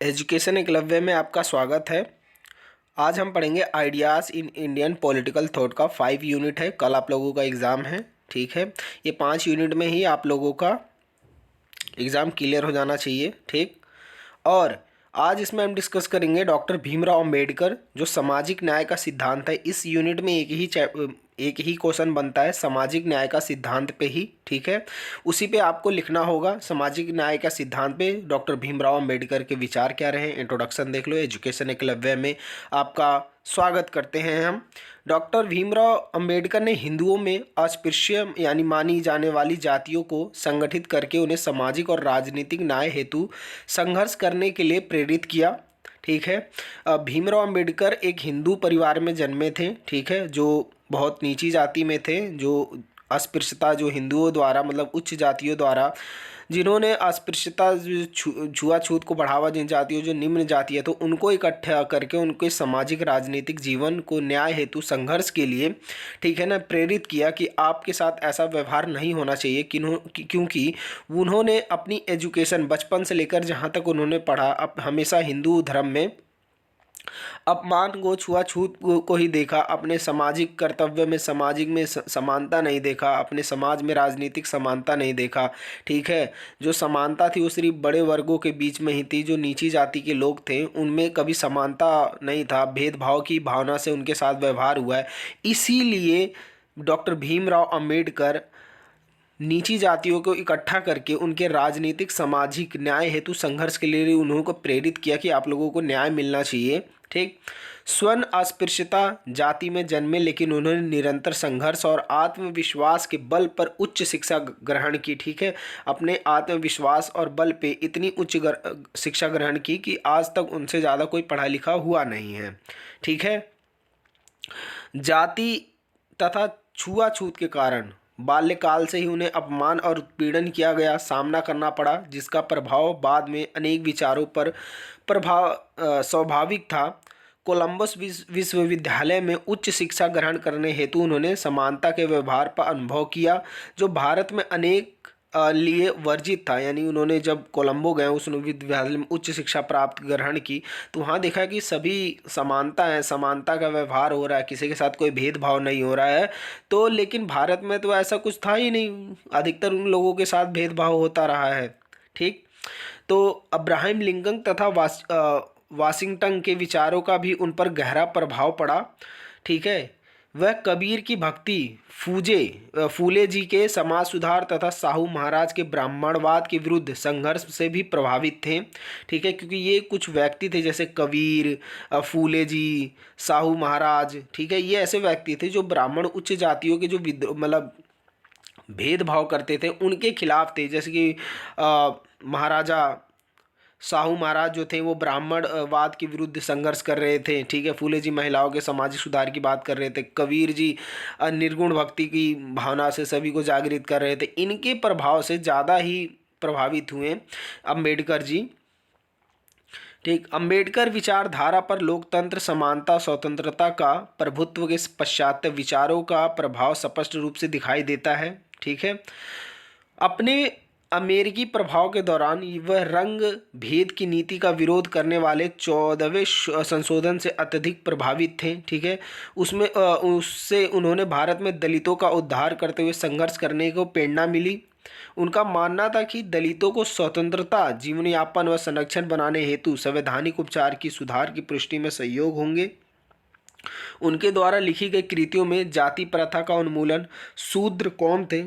Education Eklavya में आपका स्वागत है। आज हम पढ़ेंगे ideas in Indian political thought का 5 यूनिट है। कल आप लोगों का एग्ज़ाम है, ठीक है। ये 5 यूनिट में ही आप लोगों का एग्ज़ाम क्लियर हो जाना चाहिए, ठीक। और आज इसमें हम डिस्कस करेंगे डॉक्टर भीमराव अंबेडकर, जो सामाजिक न्याय का सिद्धांत है। इस यूनिट में एक ही क्वेश्चन बनता है सामाजिक न्याय का सिद्धांत पे ही, ठीक है। उसी पे आपको लिखना होगा सामाजिक न्याय का सिद्धांत पे डॉक्टर भीमराव अंबेडकर के विचार क्या रहे। इंट्रोडक्शन देख लो। एजुकेशन एकलव्य में आपका स्वागत करते हैं हम। डॉक्टर भीमराव अंबेडकर ने हिंदुओं में अस्पृश्य यानी मानी जाने वाली जातियों को संगठित करके उन्हें सामाजिक और राजनीतिक न्याय हेतु संघर्ष करने के लिए प्रेरित किया, ठीक है। भीमराव अंबेडकर एक हिंदू परिवार में जन्मे थे, ठीक है, जो बहुत नीची जाति में थे, जो अस्पृश्यता जो हिंदुओं द्वारा मतलब उच्च जातियों द्वारा जिन्होंने अस्पृश्यता छुआछूत को बढ़ावा जिन जातियों जो निम्न जाति है तो उनको इकट्ठा करके उनके सामाजिक राजनीतिक जीवन को न्याय हेतु संघर्ष के लिए, ठीक है ना, प्रेरित किया कि आपके साथ ऐसा व्यवहार नहीं होना चाहिए क्योंकि उन्होंने अपनी एजुकेशन बचपन से लेकर जहाँ तक उन्होंने पढ़ा अब हमेशा हिंदू धर्म में अपमान को छुआछूत को ही देखा। अपने सामाजिक कर्तव्य में सामाजिक में समानता नहीं देखा, अपने समाज में राजनीतिक समानता नहीं देखा, ठीक है। जो समानता थी वो सिर्फ बड़े वर्गों के बीच में ही थी। जो नीची जाति के लोग थे उनमें कभी समानता नहीं था, भेदभाव की भावना से उनके साथ व्यवहार हुआ है। इसीलिए डॉक्टर भीमराव अंबेडकर नीची जातियों को इकट्ठा करके उनके राजनीतिक सामाजिक न्याय हेतु संघर्ष के लिए उन्होंने प्रेरित किया कि आप लोगों को न्याय मिलना चाहिए, ठीक। स्वर्ण अस्पृश्यता जाति में जन्मे लेकिन उन्होंने निरंतर संघर्ष और आत्मविश्वास के बल पर उच्च शिक्षा ग्रहण की, ठीक है। अपने आत्मविश्वास और बल पे इतनी उच्च शिक्षा ग्रहण की कि आज तक उनसे ज़्यादा कोई पढ़ा लिखा हुआ नहीं है, ठीक है। जाति तथा छुआछूत के कारण बाल्यकाल से ही उन्हें अपमान और उत्पीड़न किया गया सामना करना पड़ा, जिसका प्रभाव बाद में अनेक विचारों पर स्वाभाविक था। कोलंबस विश्वविद्यालय में उच्च शिक्षा ग्रहण करने हेतु उन्होंने समानता के व्यवहार पर अनुभव किया, जो भारत में अनेक लिए वर्जित था। यानी उन्होंने जब कोलंबो गए उस विश्वविद्यालय में उच्च शिक्षा प्राप्त ग्रहण की तो वहाँ देखा कि सभी समानता है, समानता का व्यवहार हो रहा है, किसी के साथ कोई भेदभाव नहीं हो रहा है। तो लेकिन भारत में तो ऐसा कुछ था ही नहीं, अधिकतर उन लोगों के साथ भेदभाव होता रहा है, ठीक। तो अब्राहम लिंकन तथा वाशिंगटन के विचारों का भी उन पर गहरा प्रभाव पड़ा, ठीक है। वह कबीर की भक्ति, फूले जी के समाज सुधार तथा साहू महाराज के ब्राह्मणवाद के विरुद्ध संघर्ष से भी प्रभावित थे, ठीक है। क्योंकि ये कुछ व्यक्ति थे जैसे कबीर, फूले जी, साहू महाराज, ठीक है, ये ऐसे व्यक्ति थे जो ब्राह्मण उच्च जातियों के जो मतलब भेदभाव करते थे उनके खिलाफ थे। जैसे कि महाराजा साहू महाराज जो थे वो ब्राह्मणवाद के विरुद्ध संघर्ष कर रहे थे, ठीक है। फूले जी महिलाओं के सामाजिक सुधार की बात कर रहे थे। कबीर जी निर्गुण भक्ति की भावना से सभी को जागृत कर रहे थे। इनके प्रभाव से ज़्यादा ही प्रभावित हुए अंबेडकर जी, ठीक। अंबेडकर विचारधारा पर लोकतंत्र, समानता, स्वतंत्रता का प्रभुत्व के पश्चात विचारों का प्रभाव स्पष्ट रूप से दिखाई देता है, ठीक है। अपने अमेरिकी प्रभाव के दौरान वह रंग भेद की नीति का विरोध करने वाले 14वें संशोधन से अत्यधिक प्रभावित थे, ठीक है। उससे उन्होंने भारत में दलितों का उद्धार करते हुए संघर्ष करने को प्रेरणा मिली। उनका मानना था कि दलितों को स्वतंत्रता, जीवन यापन व संरक्षण बनाने हेतु संवैधानिक उपचार की सुधार की पुष्टि में सहयोग होंगे। उनके द्वारा लिखी गई कृतियों में जाति प्रथा का उन्मूलन, शूद्र कौन थे,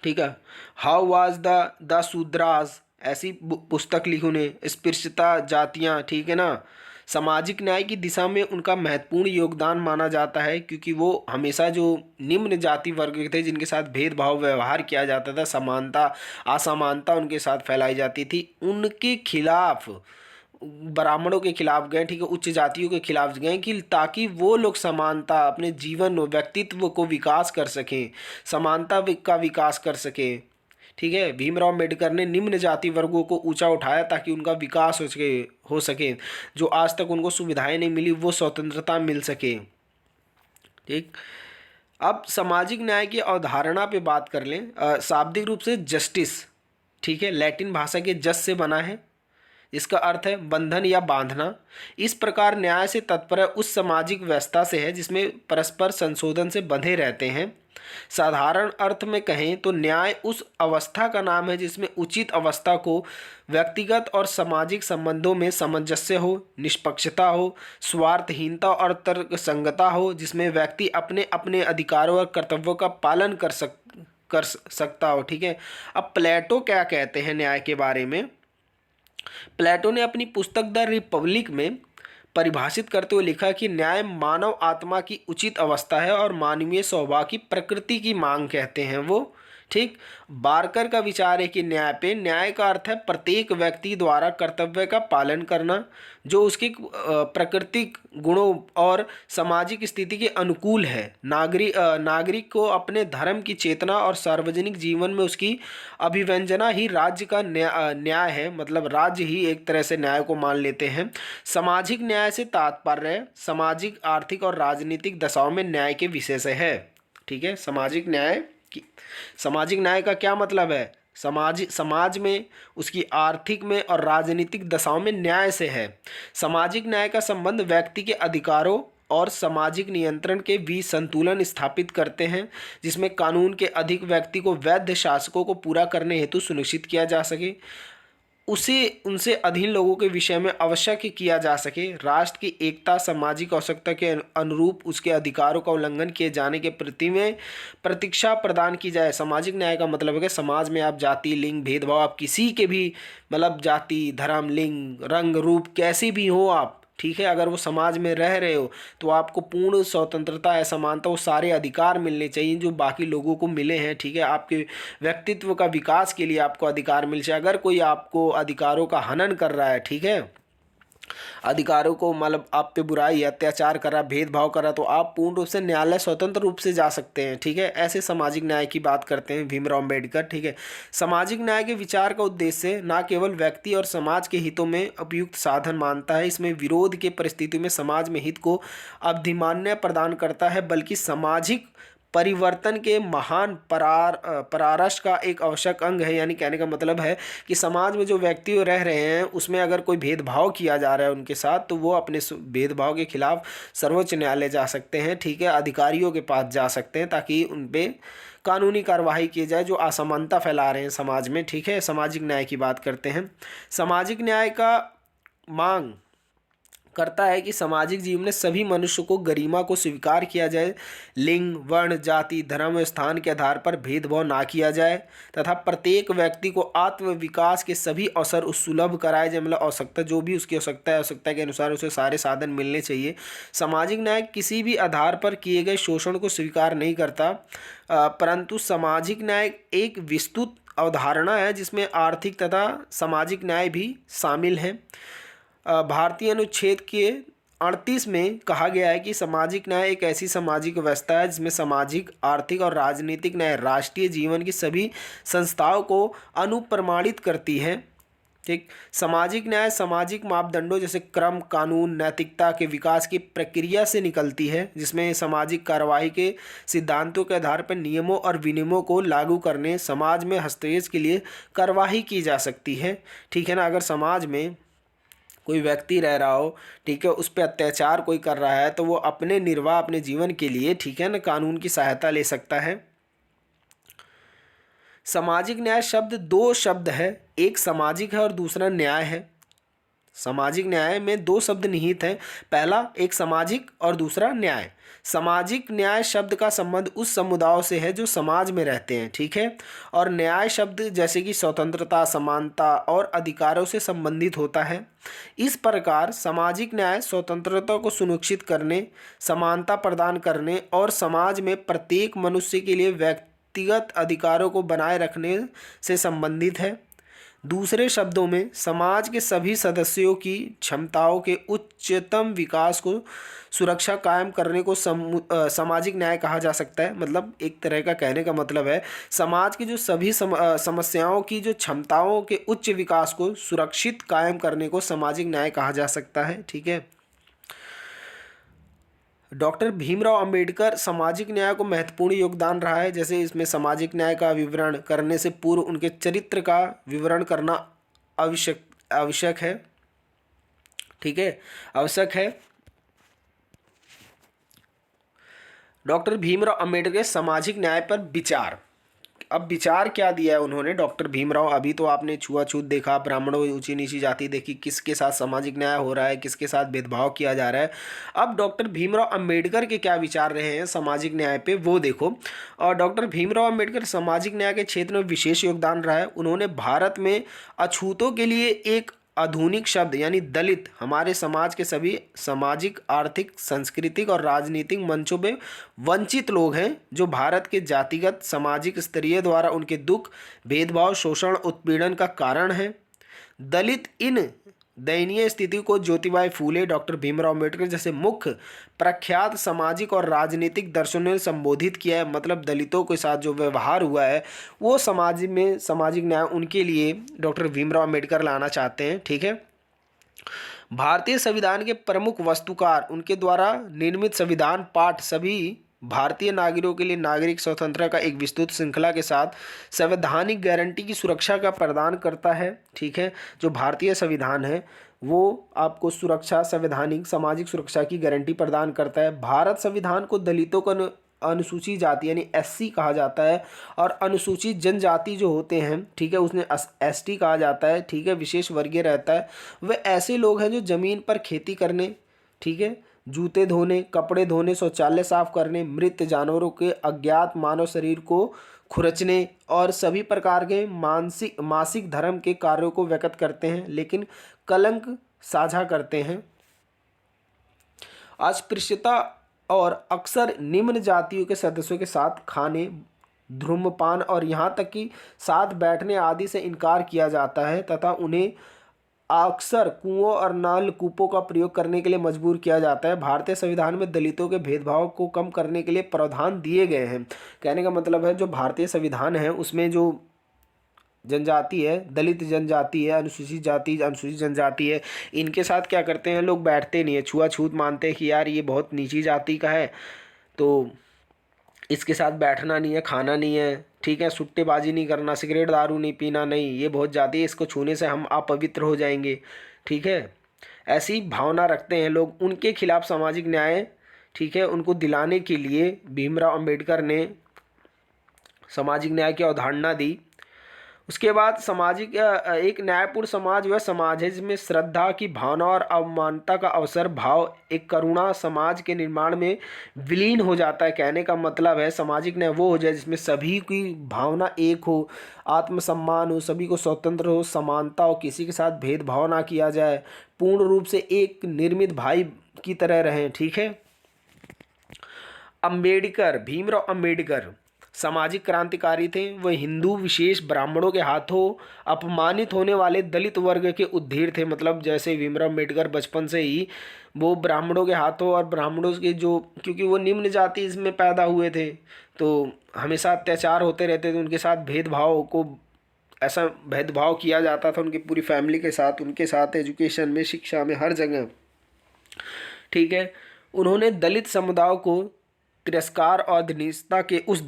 ठीक है, हाउ वाज द शूद्रास, ऐसी पुस्तक लिखी उन्हें, स्पृश्यता जातियाँ, ठीक है ना। सामाजिक न्याय की दिशा में उनका महत्वपूर्ण योगदान माना जाता है क्योंकि वो हमेशा जो निम्न जाति वर्ग के थे जिनके साथ भेदभाव व्यवहार किया जाता था, समानता असमानता उनके साथ फैलाई जाती थी, उनके खिलाफ ब्राह्मणों के खिलाफ गए, ठीक है, उच्च जातियों के खिलाफ गए कि ताकि वो लोग समानता अपने जीवन व्यक्तित्व को विकास कर सकें, समानता का विकास कर सकें, ठीक है। भीमराव अम्बेडकर ने निम्न जाति वर्गों को ऊंचा उठाया ताकि उनका विकास हो सके, जो आज तक उनको सुविधाएं नहीं मिली वो स्वतंत्रता मिल सके, ठीक। अब सामाजिक न्याय की अवधारणा पे बात कर लें। शाब्दिक रूप से जस्टिस, ठीक है, लैटिन भाषा के जस से बना है। जिसका अर्थ है बंधन या बांधना। इस प्रकार न्याय से तात्पर्य उस सामाजिक व्यवस्था से है जिसमें परस्पर संशोधन से बंधे रहते हैं। साधारण अर्थ में कहें तो न्याय उस अवस्था का नाम है जिसमें उचित अवस्था को व्यक्तिगत और सामाजिक संबंधों में सामंजस्य हो, निष्पक्षता हो, स्वार्थहीनता और तर्कसंगता हो, जिसमें व्यक्ति अपने अपने अधिकारों और कर्तव्यों का पालन कर सकता हो। ठीक है। अब प्लेटो क्या कहते हैं न्याय के बारे में। प्लेटो ने अपनी पुस्तक द रिपब्लिक में परिभाषित करते हुए लिखा कि न्याय मानव आत्मा की उचित अवस्था है और मानवीय स्वभाव की प्रकृति की मांग कहते हैं वो। ठीक। बारकर का विचार है कि न्याय का अर्थ है प्रत्येक व्यक्ति द्वारा कर्तव्य का पालन करना जो उसकी प्राकृतिक गुणों और सामाजिक स्थिति के अनुकूल है। नागरिक को अपने धर्म की चेतना और सार्वजनिक जीवन में उसकी अभिव्यंजना ही राज्य का न्याय है। मतलब राज्य ही एक तरह से न्याय को मान लेते हैं। सामाजिक न्याय से तात्पर्य सामाजिक, आर्थिक और राजनीतिक दशाओं में न्याय के विषय से है। ठीक है। सामाजिक न्याय का क्या मतलब है। समाज में उसकी आर्थिक में और राजनीतिक दशाओं में न्याय से है। सामाजिक न्याय का संबंध व्यक्ति के अधिकारों और सामाजिक नियंत्रण के बीच संतुलन स्थापित करते हैं जिसमें कानून के अधिक व्यक्ति को वैध शासकों को पूरा करने हेतु सुनिश्चित किया जा सके, उसे उनसे अधीन लोगों के विषय में आवश्यक किया जा सके, राष्ट्र की एकता सामाजिक आवश्यकता के अनुरूप उसके अधिकारों का उल्लंघन किए जाने के प्रति में प्रतीक्षा प्रदान की जाए। सामाजिक न्याय का मतलब है कि समाज में आप जाति लिंग भेदभाव आप किसी के भी मतलब जाति धर्म लिंग रंग रूप कैसी भी हो आप, ठीक है, अगर वो समाज में रह रहे हो तो आपको पूर्ण स्वतंत्रता असमानता वो सारे अधिकार मिलने चाहिए जो बाकी लोगों को मिले हैं। ठीक है। आपके व्यक्तित्व का विकास के लिए आपको अधिकार मिल जाए। अगर कोई आपको अधिकारों का हनन कर रहा है, ठीक है, अधिकारों को मतलब आप पे बुराई अत्याचार कर रहा भेदभाव कर रहा तो आप पूर्ण रूप से न्यायालय स्वतंत्र रूप से जा सकते हैं। ठीक है। ऐसे सामाजिक न्याय की बात करते हैं भीमराव अम्बेडकर। ठीक है। सामाजिक न्याय के विचार का उद्देश्य न केवल व्यक्ति और समाज के हितों में उपयुक्त साधन मानता है, इसमें विरोध के परिस्थिति में समाज में हित को अवधिमान्य प्रदान करता है, बल्कि सामाजिक परिवर्तन के महान परारश का एक आवश्यक अंग है। यानी कहने का मतलब है कि समाज में जो व्यक्ति रह रहे हैं उसमें अगर कोई भेदभाव किया जा रहा है उनके साथ तो वो अपने भेदभाव के खिलाफ सर्वोच्च न्यायालय जा सकते हैं। ठीक है। अधिकारियों के पास जा सकते हैं ताकि उन पर कानूनी कार्रवाई की जाए जो असमानता फैला रहे हैं समाज में। ठीक है। सामाजिक न्याय की बात करते हैं। सामाजिक न्याय का मांग करता है कि सामाजिक जीवन में सभी मनुष्य को गरिमा को स्वीकार किया जाए, लिंग वर्ण जाति धर्म स्थान के आधार पर भेदभाव ना किया जाए तथा प्रत्येक व्यक्ति को आत्म विकास के सभी अवसर सुलभ कराए जाए। मतलब आवश्यकता जो भी उसकी आवश्यकता है आवश्यकता के अनुसार उसे सारे साधन मिलने चाहिए। सामाजिक न्याय किसी भी आधार पर किए गए शोषण को स्वीकार नहीं करता, परंतु सामाजिक न्याय एक विस्तृत अवधारणा है जिसमें आर्थिक तथा सामाजिक न्याय भी शामिल हैं। भारतीय अनुच्छेद के 38 में कहा गया है कि सामाजिक न्याय एक ऐसी सामाजिक व्यवस्था है जिसमें सामाजिक आर्थिक और राजनीतिक न्याय राष्ट्रीय जीवन की सभी संस्थाओं को अनुप्रमाणित करती है। ठीक। सामाजिक न्याय सामाजिक मापदंडों जैसे क्रम कानून नैतिकता के विकास की प्रक्रिया से निकलती है जिसमें सामाजिक कार्यवाही के सिद्धांतों के आधार पर नियमों और विनियमों को लागू करने समाज में हस्तक्षेप के लिए कार्यवाही की जा सकती है। ठीक है ना। अगर समाज में कोई व्यक्ति रह रहा हो, ठीक है, उस पर अत्याचार कोई कर रहा है तो वो अपने निर्वाह अपने जीवन के लिए, ठीक है ना, कानून की सहायता ले सकता है। सामाजिक न्याय शब्द दो शब्द है, एक सामाजिक है और दूसरा न्याय है। सामाजिक न्याय में दो शब्द निहित हैं, पहला एक सामाजिक और दूसरा न्याय। सामाजिक न्याय शब्द का संबंध उस समुदायों से है जो समाज में रहते हैं। ठीक है। और न्याय शब्द जैसे कि स्वतंत्रता समानता और अधिकारों से संबंधित होता है। इस प्रकार सामाजिक न्याय स्वतंत्रता को सुनिश्चित करने समानता प्रदान करने और समाज में प्रत्येक मनुष्य के लिए व्यक्तिगत अधिकारों को बनाए रखने से संबंधित है। दूसरे शब्दों में समाज के सभी सदस्यों की क्षमताओं के उच्चतम विकास को सुरक्षा कायम करने को सामाजिक न्याय कहा जा सकता है। मतलब एक तरह का कहने का मतलब है समाज की जो सभी समस्याओं की जो क्षमताओं के उच्च विकास को सुरक्षित कायम करने को सामाजिक न्याय कहा जा सकता है। ठीक है। डॉक्टर भीमराव अंबेडकर सामाजिक न्याय को महत्वपूर्ण योगदान रहा है। जैसे इसमें सामाजिक न्याय का विवरण करने से पूर्व उनके चरित्र का विवरण करना आवश्यक है, ठीक है, आवश्यक है। डॉक्टर भीमराव अंबेडकर के सामाजिक न्याय पर विचार। अब विचार क्या दिया है उन्होंने डॉक्टर भीमराव? अभी तो आपने छुआछूत देखा, ब्राह्मणों ऊंची नीची जाति देखी, किसके साथ सामाजिक न्याय हो रहा है, किसके साथ भेदभाव किया जा रहा है। अब डॉक्टर भीमराव अंबेडकर के क्या विचार रहे हैं सामाजिक न्याय पे, वो देखो। और डॉक्टर भीमराव अंबेडकर सामाजिक न्याय के क्षेत्र में विशेष योगदान रहा है। उन्होंने भारत में अछूतों के लिए एक आधुनिक शब्द यानी दलित हमारे समाज के सभी सामाजिक, आर्थिक, सांस्कृतिक और राजनीतिक मंचों में वंचित लोग हैं, जो भारत के जातिगत, सामाजिक स्तरीय द्वारा उनके दुख, भेदभाव, शोषण, उत्पीड़न का कारण है। दलित इन दयनीय स्थिति को ज्योतिबाई फूले, डॉक्टर भीमराव अम्बेडकर जैसे मुख्य प्रख्यात सामाजिक और राजनीतिक दर्शनों ने संबोधित किया है। मतलब दलितों के साथ जो व्यवहार हुआ है वो समाज में सामाजिक न्याय उनके लिए डॉक्टर भीमराव अम्बेडकर लाना चाहते हैं, ठीक है। भारतीय संविधान के प्रमुख वस्तुकार, उनके द्वारा निर्मित संविधान पाठ सभी भारतीय नागरिकों के लिए नागरिक स्वतंत्रता का एक विस्तृत श्रृंखला के साथ संवैधानिक गारंटी की सुरक्षा का प्रदान करता है, ठीक है। जो भारतीय संविधान है वो आपको सुरक्षा, संवैधानिक सामाजिक सुरक्षा की गारंटी प्रदान करता है। भारत संविधान को दलितों को अनुसूचित जाति यानी एससी कहा जाता है, और अनुसूचित जनजाति जो होते हैं, ठीक है, उसने एसटी कहा जाता है, ठीक है, विशेष वर्गीय रहता है। वे ऐसे लोग हैं जो ज़मीन पर खेती करने, ठीक है, जूते धोने, कपड़े धोने, शौचालय साफ करने, मृत जानवरों के अज्ञात मानव शरीर को खुरचने और सभी प्रकार के मासिक धर्म के कार्यों को व्यक्त करते हैं, लेकिन कलंक साझा करते हैं। अस्पृश्यता और अक्सर निम्न जातियों के सदस्यों के साथ खाने, धूम्रपान और यहाँ तक कि साथ बैठने आदि से इनकार किया जाता है, तथा उन्हें अक्सर कुओं और नलकूपों का प्रयोग करने के लिए मजबूर किया जाता है। भारतीय संविधान में दलितों के भेदभाव को कम करने के लिए प्रावधान दिए गए हैं। कहने का मतलब है जो भारतीय संविधान है उसमें जो जनजाति है, दलित जनजाति है, अनुसूचित जाति, अनुसूचित जनजाति है, इनके साथ क्या करते हैं लोग, बैठते नहीं है, छुआछूत मानते हैं कि यार ये बहुत नीची जाति का है तो इसके साथ बैठना नहीं है, खाना नहीं है, ठीक है, सुट्टेबाजी नहीं करना, सिगरेट दारू नहीं पीना, नहीं ये बहुत जाती है, इसको छूने से हम अपवित्र हो जाएंगे, ठीक है। ऐसी भावना रखते हैं लोग। उनके खिलाफ सामाजिक न्याय, ठीक है, उनको दिलाने के लिए भीमराव अंबेडकर ने सामाजिक न्याय की अवधारणा दी। उसके बाद सामाजिक एक न्यायपूर्ण समाज वह समाज है जिसमें श्रद्धा की भावना और अवमानता का अवसर भाव एक करुणा समाज के निर्माण में विलीन हो जाता है। कहने का मतलब है सामाजिक न्याय वो हो जाए जिसमें सभी की भावना एक हो, आत्मसम्मान हो, सभी को स्वतंत्र हो, समानता हो, किसी के साथ भेदभाव ना किया जाए, पूर्ण रूप से एक निर्मित भाई की तरह रहें, ठीक है। अंबेडकर, भीमराव अंबेडकर सामाजिक क्रांतिकारी थे। वह हिंदू विशेष ब्राह्मणों के हाथों अपमानित होने वाले दलित वर्ग के उद्धीर थे। मतलब जैसे भीमराव अम्बेडकर बचपन से ही वो ब्राह्मणों के हाथों और ब्राह्मणों के जो, क्योंकि वो निम्न जाति इसमें पैदा हुए थे तो हमेशा अत्याचार होते रहते थे, उनके साथ भेदभाव को, ऐसा भेदभाव किया जाता था उनकी पूरी फैमिली के साथ, उनके साथ एजुकेशन में, शिक्षा में, हर जगह, ठीक है। उन्होंने दलित समुदाय को तिरस्कार और अधीनता के उस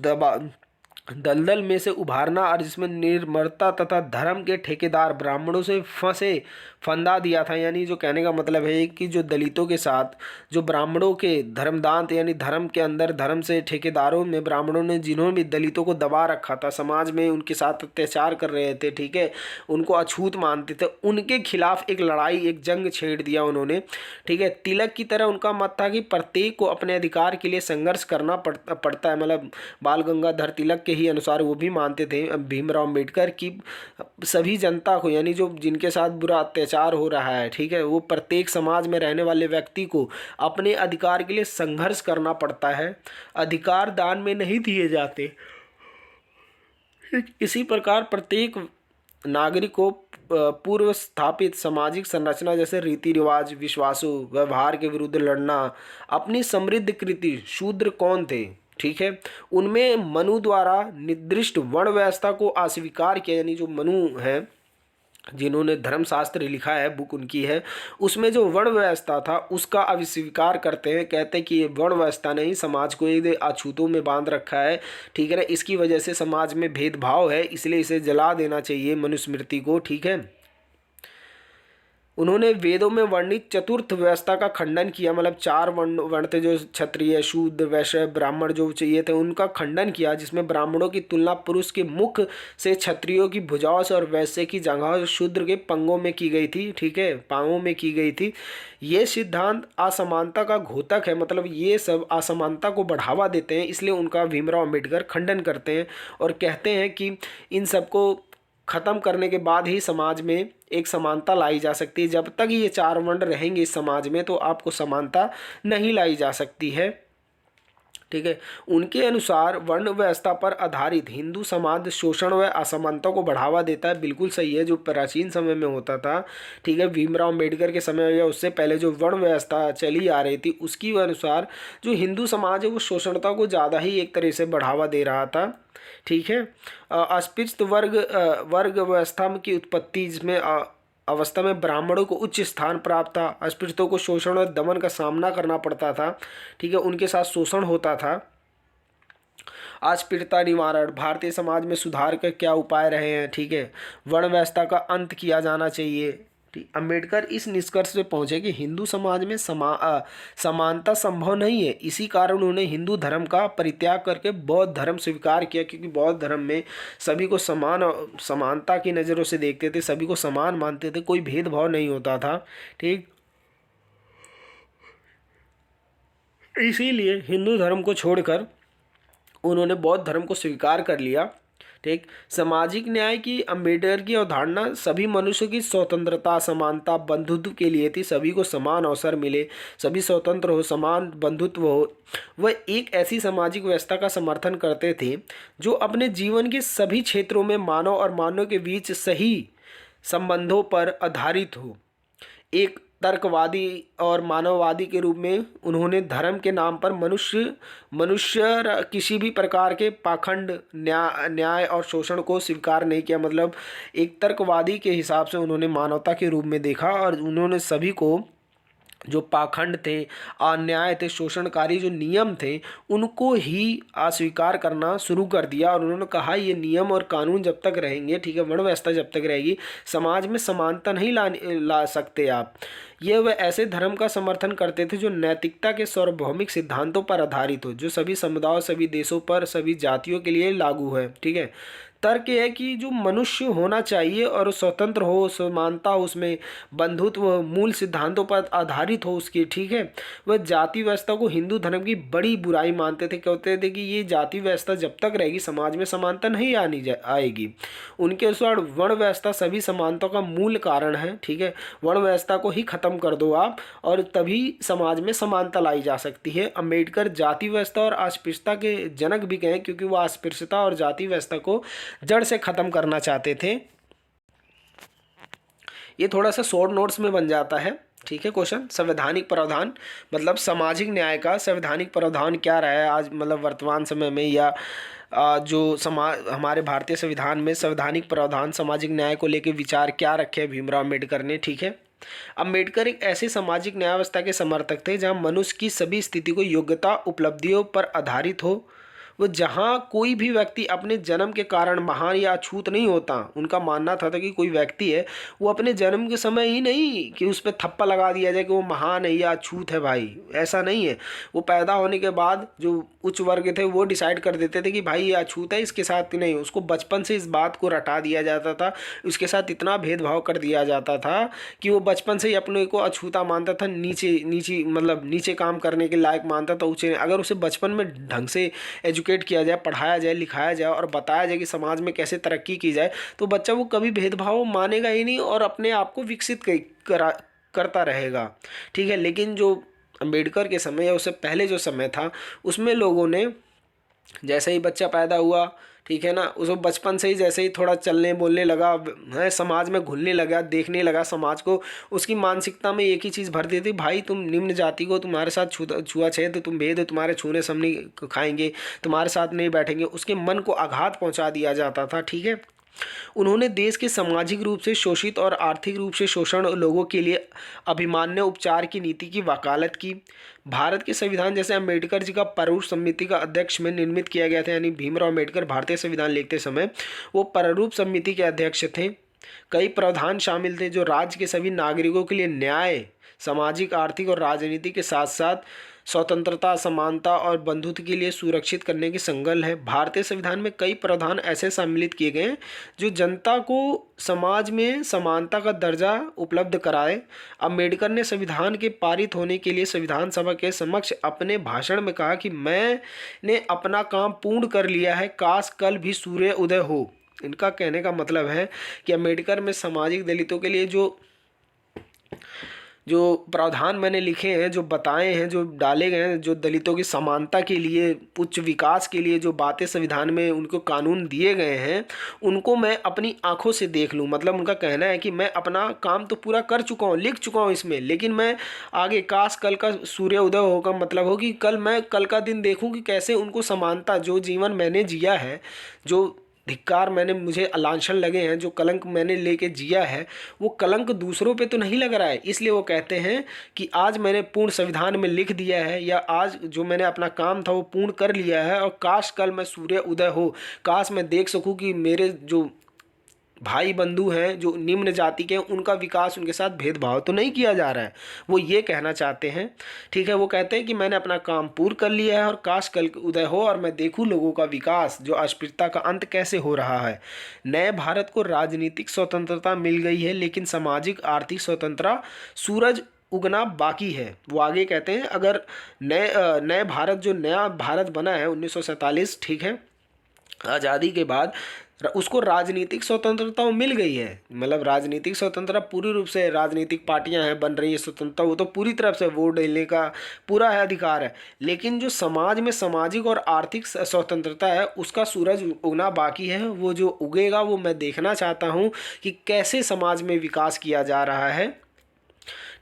दलदल में से उभारना और जिसमें निर्ममता तथा धर्म के ठेकेदार ब्राह्मणों से फंदा दिया था। यानी जो कहने का मतलब है कि जो दलितों के साथ जो ब्राह्मणों के धर्मदांत यानी धर्म के अंदर धर्म से ठेकेदारों में ब्राह्मणों ने जिन्होंने भी दलितों को दबा रखा था, समाज में उनके साथ अत्याचार कर रहे थे, ठीक है, उनको अछूत मानते थे, उनके खिलाफ एक लड़ाई, एक जंग छेड़ दिया उन्होंने, ठीक है। तिलक की तरह उनका मत था कि प्रत्येक को अपने अधिकार के लिए संघर्ष करना पड़ता है। मतलब बाल गंगाधर तिलक के ही अनुसार वो भी मानते थे भीमराव अम्बेडकर की सभी जनता को, यानी जो जिनके साथ बुरा अत्याचार हो रहा है, ठीक है, वो प्रत्येक समाज में रहने वाले व्यक्ति को अपने अधिकार के लिए संघर्ष करना पड़ता है, अधिकार दान में नहीं दिए जाते। इसी प्रकार प्रत्येक नागरिक को पूर्व स्थापित सामाजिक संरचना जैसे रीति रिवाज, विश्वासों, व्यवहार के विरुद्ध लड़ना। अपनी समृद्ध कृति शूद्र कौन थे, ठीक है, उनमें मनु द्वारा निर्दिष्ट वर्ण व्यवस्था को अस्वीकार किया। यानी जो मनु है जिन्होंने धर्मशास्त्र लिखा है, बुक उनकी है, उसमें जो वर्ण व्यवस्था था उसका अस्वीकार करते हैं, कहते हैं कि ये वर्ण व्यवस्था नहीं, समाज को ये अछूतों में बांध रखा है, ठीक है ना, इसकी वजह से समाज में भेदभाव है, इसलिए इसे जला देना चाहिए मनुस्मृति को, ठीक है। उन्होंने वेदों में वर्णित चतुर्थ व्यवस्था का खंडन किया, मतलब चार वर्ण थे जो क्षत्रिय, शूद्र, वैश्य, ब्राह्मण जो चाहिए थे, उनका खंडन किया, जिसमें ब्राह्मणों की तुलना पुरुष के मुख से, क्षत्रियों की भुजाओं से और वैश्य की जगह शूद्र के पंगों में की गई थी, ठीक है, पांवों में की गई थी। ये सिद्धांत असमानता का घोतक है, मतलब ये सब असमानता को बढ़ावा देते हैं, इसलिए उनका भीमराव अम्बेडकर खंडन करते हैं और कहते हैं कि इन सबको खत्म करने के बाद ही समाज में एक समानता लाई जा सकती है। जब तक ये चार वर्ण रहेंगे इस समाज में तो आपको समानता नहीं लाई जा सकती है, ठीक है। उनके अनुसार वर्ण व्यवस्था पर आधारित हिंदू समाज शोषण व असमानता को बढ़ावा देता है, बिल्कुल सही है, जो प्राचीन समय में होता था, ठीक है, भीमराव अम्बेडकर के समय या उससे पहले जो वर्ण व्यवस्था चली आ रही थी उसकी अनुसार जो हिंदू समाज है वो शोषणता को ज़्यादा ही एक तरह से बढ़ावा दे रहा था, ठीक है। अस्पृश्य वर्ग व्यवस्था की उत्पत्ति, जिसमें अवस्था में ब्राह्मणों को उच्च स्थान प्राप्त था, अस्पृश्यों को शोषण और दमन का सामना करना पड़ता था, ठीक है, उनके साथ शोषण होता था। अस्पृश्यता निवारण, भारतीय समाज में सुधार के क्या उपाय रहे हैं, ठीक है, वर्ण व्यवस्था का अंत किया जाना चाहिए। अंबेडकर इस निष्कर्ष पे पहुंचे कि हिंदू समाज में समानता संभव नहीं है, इसी कारण उन्होंने हिंदू धर्म का परित्याग करके बौद्ध धर्म स्वीकार किया, क्योंकि बौद्ध धर्म में सभी को समानता की नज़रों से देखते थे, सभी को समान मानते थे, कोई भेदभाव नहीं होता था, ठीक। इसीलिए हिंदू धर्म को छोड़कर उन्होंने बौद्ध धर्म को स्वीकार कर लिया, ठीक। सामाजिक न्याय की अम्बेडकर की अवधारणा सभी मनुष्यों की स्वतंत्रता, समानता, बंधुत्व के लिए थी, सभी को समान अवसर मिले, सभी स्वतंत्र हो, समान बंधुत्व हो। वह एक ऐसी सामाजिक व्यवस्था का समर्थन करते थे जो अपने जीवन के सभी क्षेत्रों में मानव और मानव के बीच सही संबंधों पर आधारित हो। एक तर्कवादी और मानववादी के रूप में उन्होंने धर्म के नाम पर मनुष्य किसी भी प्रकार के पाखंड, न्याय और शोषण को स्वीकार नहीं किया, मतलब एक तर्कवादी के हिसाब से उन्होंने मानवता के रूप में देखा और उन्होंने सभी को जो पाखंड थे, अन्याय थे, शोषणकारी जो नियम थे उनको ही अस्वीकार करना शुरू कर दिया और उन्होंने कहा ये नियम और कानून जब तक रहेंगे, ठीक है, वर्ण व्यवस्था जब तक रहेगी, समाज में समानता नहीं ला सकते आप। ये वह ऐसे धर्म का समर्थन करते थे जो नैतिकता के सार्वभौमिक सिद्धांतों पर आधारित हो, जो सभी समुदायों, सभी देशों पर, सभी जातियों के लिए लागू है, ठीक है। तर्क यह है कि जो मनुष्य होना चाहिए और स्वतंत्र हो, समानता हो, उसमें बंधुत्व, मूल सिद्धांतों पर आधारित हो उसकी, ठीक है। वह जाति व्यवस्था को हिंदू धर्म की बड़ी बुराई मानते थे, कहते थे कि ये जाति व्यवस्था जब तक रहेगी समाज में समानता नहीं आएगी। उनके अनुसार वर्ण व्यवस्था सभी समानता का मूल कारण है, ठीक है, वर्ण व्यवस्था को ही खत्म कर दो आप और तभी समाज में समानता लाई जा सकती है। अम्बेडकर जाति व्यवस्था और अस्पृश्यता के जनक भी कहें, क्योंकि वह अस्पृश्यता और जाति व्यवस्था को जड़ से खत्म करना चाहते थे। ये थोड़ा सा शॉर्ट नोट्स में बन जाता है, ठीक है। क्वेश्चन, संवैधानिक प्रावधान मतलब सामाजिक न्याय का संवैधानिक प्रावधान क्या रहा है आज, मतलब वर्तमान समय में, या जो हमारे भारतीय संविधान में संवैधानिक प्रावधान सामाजिक न्याय को लेकर विचार क्या रखे भीमराव अम्बेडकर ने, ठीक है। अम्बेडकर एक ऐसे सामाजिक न्याय व्यवस्था के समर्थक थे जहां मनुष्य की सभी स्थिति को योग्यता, उपलब्धियों पर आधारित हो, वो जहाँ कोई भी व्यक्ति अपने जन्म के कारण महान या अछूत नहीं होता। उनका मानना था कि कोई व्यक्ति है वो अपने जन्म के समय ही नहीं कि उस पर थप्पा लगा दिया जाए कि वो महान है या अछूत है, भाई ऐसा नहीं है। वो पैदा होने के बाद जो उच्च वर्ग थे वो डिसाइड कर देते थे कि भाई ये अछूत है, इसके साथ नहीं। उसको बचपन से इस बात को रटा दिया जाता था, उसके साथ इतना भेदभाव कर दिया जाता था कि वो बचपन से ही अपने को अछूता मानता था, नीचे मतलब नीचे काम करने के लायक मानता था, ऊँचे। अगर उसे बचपन में ढंग से एजुकेट किया जाए, पढ़ाया जाए, लिखाया जाए और बताया जाए कि समाज में कैसे तरक्की की जाए, तो बच्चा वो कभी भेदभाव मानेगा ही नहीं और अपने आप को विकसित करता रहेगा, ठीक है। लेकिन जो अम्बेडकर के समय या उससे पहले जो समय था उसमें लोगों ने जैसे ही बच्चा पैदा हुआ, ठीक है ना, उसको बचपन से ही जैसे ही थोड़ा चलने बोलने लगा है, समाज में घुलने लगा, देखने लगा समाज को, उसकी मानसिकता में एक ही चीज़ भर दी थी, भाई तुम निम्न जाति को, तुम्हारे साथ छुआछूत तो तुम भेद हो, तुम्हारे छूने से हम नहीं खाएंगे, तुम्हारे साथ नहीं बैठेंगे। उसके मन को आघात पहुंचा दिया जाता था, ठीक है। उन्होंने देश के सामाजिक रूप से शोषित और आर्थिक रूप से शोषण लोगों के लिए अभिमान्य उपचार की नीति की वकालत की। भारत के संविधान जैसे अम्बेडकर जी का प्रारूप समिति का अध्यक्ष में निर्मित किया गया था, यानी भीमराव अम्बेडकर भारतीय संविधान लिखते समय वो प्रारूप समिति के अध्यक्ष थे। कई प्रावधान शामिल थे जो राज्य के सभी नागरिकों के लिए न्याय, सामाजिक, आर्थिक और राजनीति के साथ साथ स्वतंत्रता, समानता और बंधुत्व के लिए सुरक्षित करने की संकल्प है। भारतीय संविधान में कई प्रावधान ऐसे सम्मिलित किए गए हैं जो जनता को समाज में समानता का दर्जा उपलब्ध कराए। अम्बेडकर ने संविधान के पारित होने के लिए संविधान सभा के समक्ष अपने भाषण में कहा कि मैंने अपना काम पूर्ण कर लिया है, काश कल भी सूर्य उदय हो। इनका कहने का मतलब है कि अम्बेडकर में सामाजिक दलितों के लिए जो प्रावधान मैंने लिखे हैं, जो बताए हैं, जो डाले गए हैं, जो दलितों की समानता के लिए, उच्च विकास के लिए जो बातें संविधान में उनको कानून दिए गए हैं, उनको मैं अपनी आंखों से देख लूं। मतलब उनका कहना है कि मैं अपना काम तो पूरा कर चुका हूं, लिख चुका हूं इसमें, लेकिन मैं आगे काश कल का सूर्य उदय होगा, मतलब हो कि कल का दिन देखूं कि कैसे उनको समानता, जो जीवन मैंने जिया है, जो धिक्कार मैंने, मुझे लांछन लगे हैं, जो कलंक मैंने लेके जिया है, वो कलंक दूसरों पे तो नहीं लग रहा है। इसलिए वो कहते हैं कि आज मैंने पूर्ण संविधान में लिख दिया है, या आज जो मैंने अपना काम था वो पूर्ण कर लिया है, और काश कल मैं सूर्य उदय हो, काश मैं देख सकूं कि मेरे जो भाई बंधु हैं, जो निम्न जाति के हैं, उनका विकास, उनके साथ भेदभाव तो नहीं किया जा रहा है। वो ये कहना चाहते हैं। ठीक है, वो कहते हैं कि मैंने अपना काम पूर्ण कर लिया है और काश कल उदय हो और मैं देखूं लोगों का विकास, जो अस्पृश्यता का अंत कैसे हो रहा है। नए भारत को राजनीतिक स्वतंत्रता मिल गई है, लेकिन सामाजिक आर्थिक स्वतंत्रता सूरज उगना बाकी है। वो आगे कहते हैं, अगर नए भारत, जो नया भारत बना है 1947, ठीक है, आज़ादी के बाद उसको राजनीतिक स्वतंत्रता मिल गई है। मतलब राजनीतिक स्वतंत्रता पूरी रूप से, राजनीतिक पार्टियां हैं बन रही है, स्वतंत्रता वो तो पूरी तरफ से वोट देने का पूरा है, अधिकार है। लेकिन जो समाज में सामाजिक और आर्थिक स्वतंत्रता है, उसका सूरज उगना बाकी है। वो जो उगेगा वो मैं देखना चाहता हूँ कि कैसे समाज में विकास किया जा रहा है।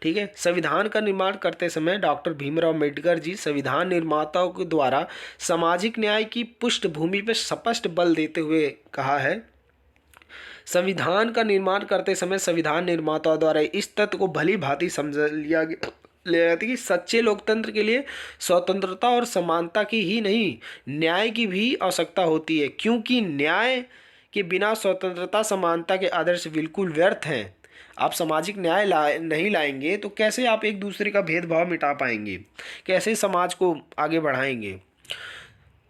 ठीक है, संविधान का निर्माण करते समय डॉक्टर भीमराव अम्बेडकर जी संविधान निर्माताओं के द्वारा सामाजिक न्याय की पृष्ठभूमि पर स्पष्ट बल देते हुए कहा है, संविधान का निर्माण करते समय संविधान निर्माताओं द्वारा इस तथ्य को भली भांति समझ लिया गया कि सच्चे लोकतंत्र के लिए स्वतंत्रता और समानता की ही नहीं, न्याय की भी आवश्यकता होती है, क्योंकि न्याय के बिना स्वतंत्रता, समानता के आदर्श बिल्कुल व्यर्थ हैं। आप सामाजिक न्याय नहीं लाएंगे तो कैसे आप एक दूसरे का भेदभाव मिटा पाएंगे, कैसे समाज को आगे बढ़ाएंगे।